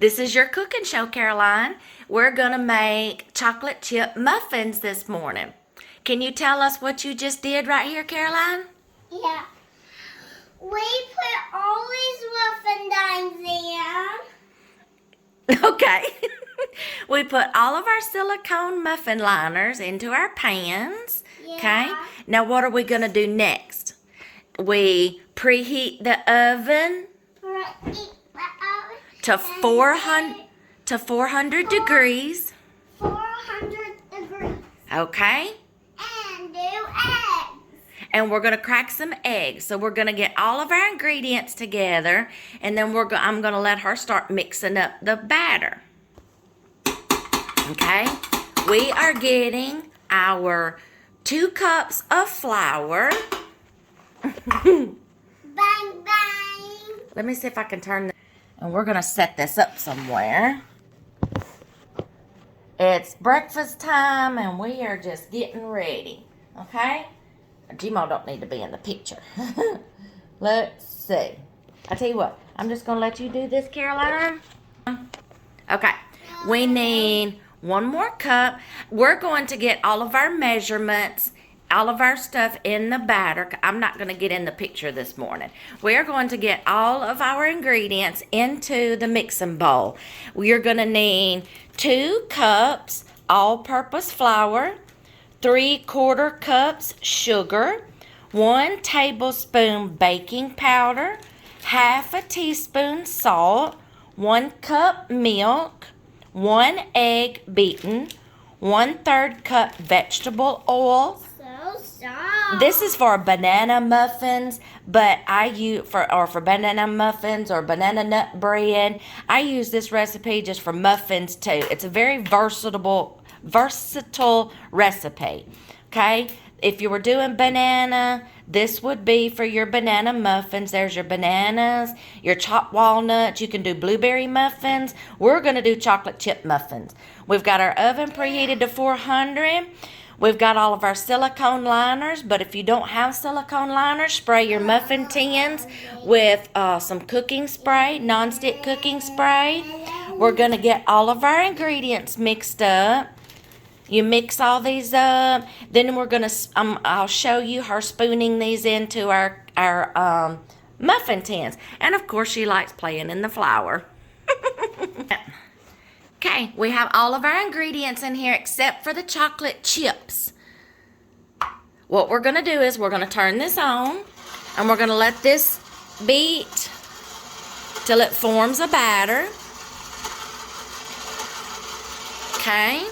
This is your cooking show, Caroline. We're going to make chocolate chip muffins this morning. Can you tell us what you just did right here, Caroline? Yeah. We put all these muffin dimes in. Okay. We put all of our silicone muffin liners into our pans. Yeah. Okay. Now what are we going to do next? We preheat the oven to 400 degrees. 400 degrees. Okay. And do eggs. And we're going to crack some eggs. So we're going to get all of our ingredients together, and then I'm going to let her start mixing up the batter. Okay? We are getting our 2 cups of flour. Bang, bang. Let me see if I can turn this. And we're going to set this up somewhere. It's breakfast time, and we are just getting ready. Okay? Gmo don't need to be in the picture. Let's see. I tell you what, I'm just going to let you do this, Caroline. Okay. We need 1 more cup. We're going to get all of our measurements, all of our stuff in the batter. I'm not going to get in the picture this morning. We're going to get all of our ingredients into the mixing bowl. We're going to need 2 cups all-purpose flour, 3/4 cups sugar, 1 tablespoon baking powder, 1/2 teaspoon salt, 1 cup milk, 1 egg beaten, 1/3 cup vegetable oil. So soft. This is for banana muffins, but I use for banana muffins or banana nut bread. I use this recipe just for muffins too. It's a very versatile recipe. Okay, if you were doing banana, this would be for your banana muffins. There's your bananas, your chopped walnuts. You can do blueberry muffins. We're going to do chocolate chip muffins. We've got our oven preheated to 400. We've got all of our silicone liners, but if you don't have silicone liners, spray your muffin tins with some cooking spray, nonstick cooking spray. We're going to get all of our ingredients mixed up. You mix all these up, then we're going to, I'll show you her spooning these into our muffin tins. And of course, she likes playing in the flour. Okay, we have all of our ingredients in here except for the chocolate chips. What we're going to do is we're going to turn this on, and we're going to let this beat till it forms a batter. Okay.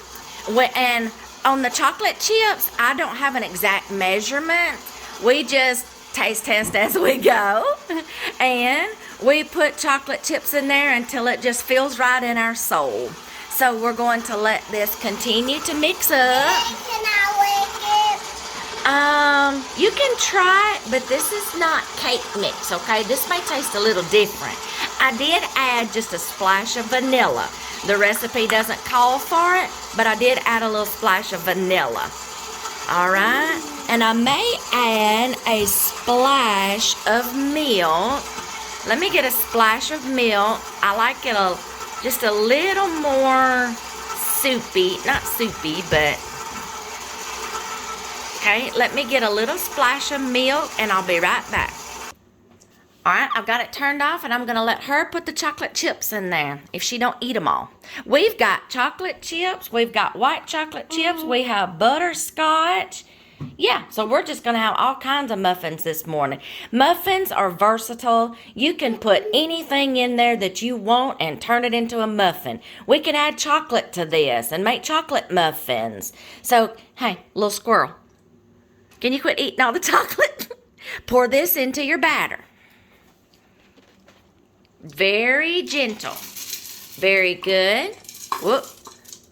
And on the chocolate chips, I don't have an exact measurement. We just taste test as we go. And we put chocolate chips in there until it just feels right in our soul. So we're going to let this continue to mix up. Can I lick You can try it, but this is not cake mix, okay? This may taste a little different. I did add just a splash of vanilla. The recipe doesn't call for it, but I did add a little splash of vanilla. All right? And I may add a splash of milk. Let me get a splash of milk. I like it just a little more soupy. Not soupy, but... Okay, let me get a little splash of milk, and I'll be right back. All right, I've got it turned off, and I'm going to let her put the chocolate chips in there if she don't eat them all. We've got chocolate chips. We've got white chocolate chips. We have butterscotch. Yeah, so we're just going to have all kinds of muffins this morning. Muffins are versatile. You can put anything in there that you want and turn it into a muffin. We can add chocolate to this and make chocolate muffins. So, hey, little squirrel, can you quit eating all the chocolate? Pour this into your batter. Very gentle. Very good. Whoop.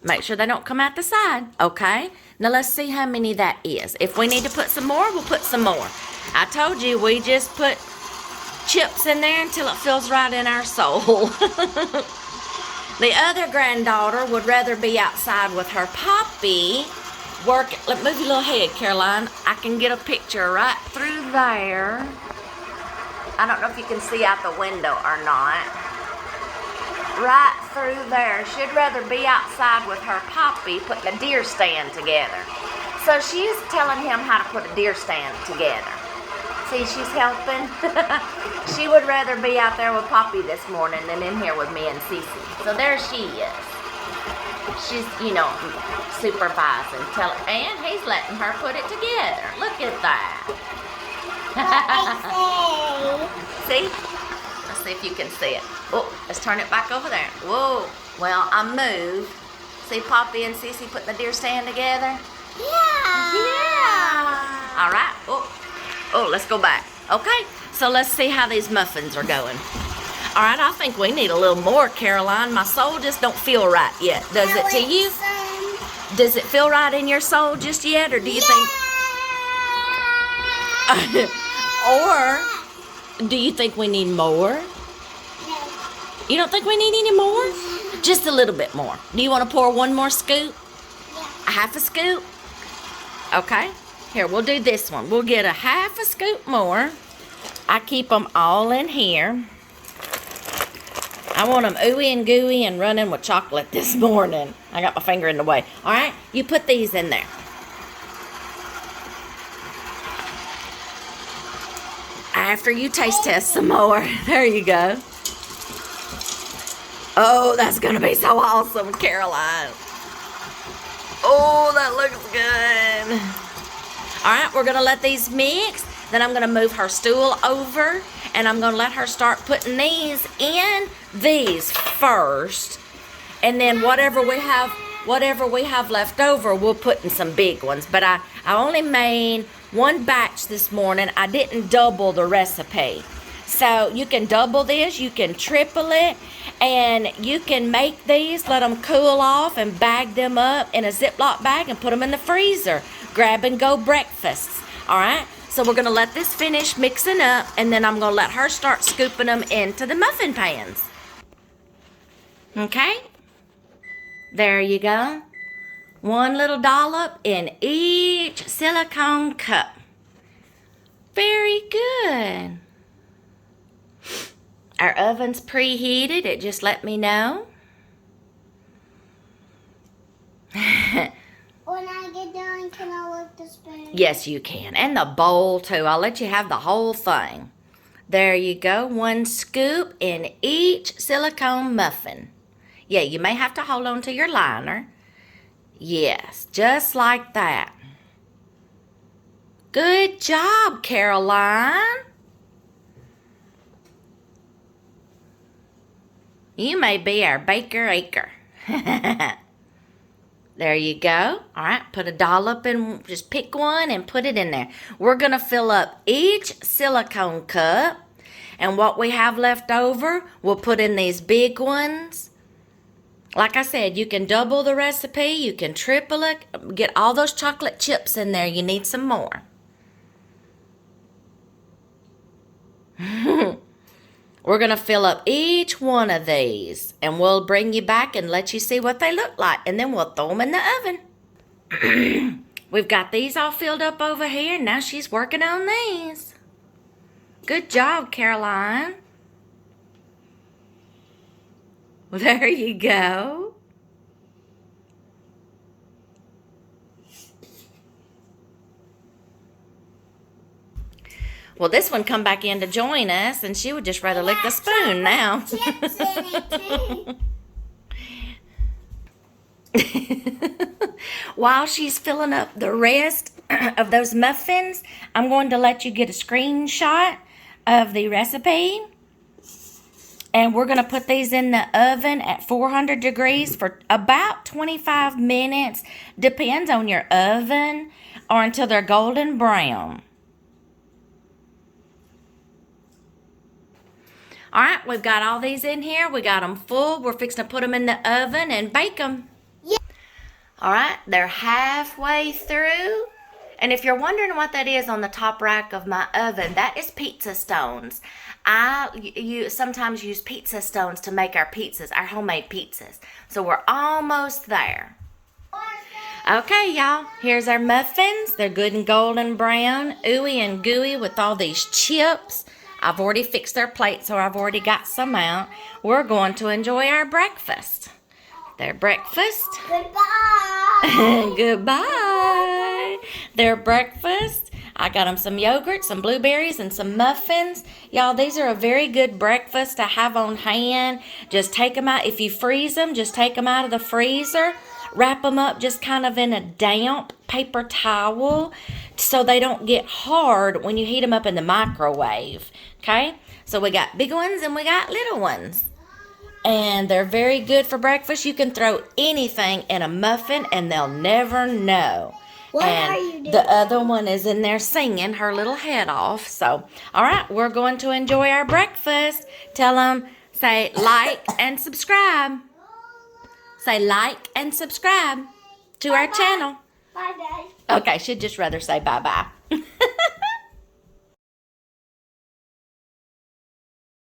Make sure they don't come out the side. Okay. Now let's see how many that is. If we need to put some more, we'll put some more. I told you we just put chips in there until it feels right in our soul. The other granddaughter would rather be outside with her poppy. Let move your little head, Caroline. I can get a picture right through there. I don't know if you can see out the window or not. right through there. She'd rather be outside with her poppy putting a deer stand together. So she's telling him how to put a deer stand together. See, she's helping. She would rather be out there with Poppy this morning than in here with me and Cece. So there she is. She's, supervising, and he's letting her put it together. Look at that. See? Let's see if you can see it. Oh, let's turn it back over there. Whoa. Well, I moved. See Poppy and Cece putting the deer stand together? Yeah. All right. Oh, let's go back. Okay, so let's see how these muffins are going. All right, I think we need a little more, Caroline. My soul just don't feel right yet. Does it to you? Does it feel right in your soul just yet, or do you think? Or do you think we need more? No. You don't think we need any more? Just a little bit more. Do you want to pour one more scoop? Yeah. A half a scoop? Okay. Here, we'll do this one. We'll get a half a scoop more. I keep them all in here. I want them ooey and gooey and running with chocolate this morning. I got my finger in the way. All right, you put these in there. After you taste test some more. There you go. Oh, that's going to be so awesome, Caroline. Oh, that looks good. All right, we're going to let these mix. Then I'm going to move her stool over, and I'm going to let her start putting these in these first. And then whatever we have left over, we'll put in some big ones. But I only made one batch this morning. I didn't double the recipe. So you can double this, you can triple it, and you can make these, let them cool off, and bag them up in a Ziploc bag and put them in the freezer. Grab and go breakfasts. All right, so we're gonna let this finish mixing up, and then I'm gonna let her start scooping them into the muffin pans. Okay, there you go. One little dollop in each silicone cup. Very good. Our oven's preheated. It just let me know. When I get done, can I lick the spoon? Yes, you can. And the bowl, too. I'll let you have the whole thing. There you go. One scoop in each silicone muffin. Yeah, you may have to hold on to your liner. Yes, just like that. Good job, Caroline. You may be our baker-aker. There you go. All right, put a dollop in, just pick one and put it in there. We're going to fill up each silicone cup, and what we have left over, we'll put in these big ones. Like I said, you can double the recipe, you can triple it, get all those chocolate chips in there. You need some more. We're going to fill up each one of these, and we'll bring you back and let you see what they look like, and then we'll throw them in the oven. We've got these all filled up over here, and now she's working on these. Good job, Caroline. Well, there you go. Well, this one come back in to join us, and she would just rather lick the spoon now. Chips in it too. While she's filling up the rest of those muffins, I'm going to let you get a screenshot of the recipe. And we're going to put these in the oven at 400 degrees for about 25 minutes. Depends on your oven, or until they're golden brown. All right, we've got all these in here. We got them full. We're fixing to put them in the oven and bake them. Yeah. All right, they're halfway through. And if you're wondering what that is on the top rack of my oven, that is pizza stones. I sometimes use pizza stones to make our pizzas, our homemade pizzas. So we're almost there. Okay, y'all, here's our muffins. They're good and golden brown, ooey and gooey with all these chips. I've already fixed their plate, so I've already got some out. We're going to enjoy our breakfast. Their breakfast. Goodbye. Goodbye. Their breakfast. I got them some yogurt, some blueberries, and some muffins. Y'all, these are a very good breakfast to have on hand. Just take them out. If you freeze them, just take them out of the freezer. Wrap them up just kind of in a damp paper towel so they don't get hard when you heat them up in the microwave. Okay? So we got big ones and we got little ones. And they're very good for breakfast. You can throw anything in a muffin and they'll never know. What and are you doing? The other one is in there singing her little head off. So, all right, we're going to enjoy our breakfast. Tell them, say like and subscribe. Say like and subscribe to our channel. Bye, Dad. Okay, she'd just rather say bye-bye.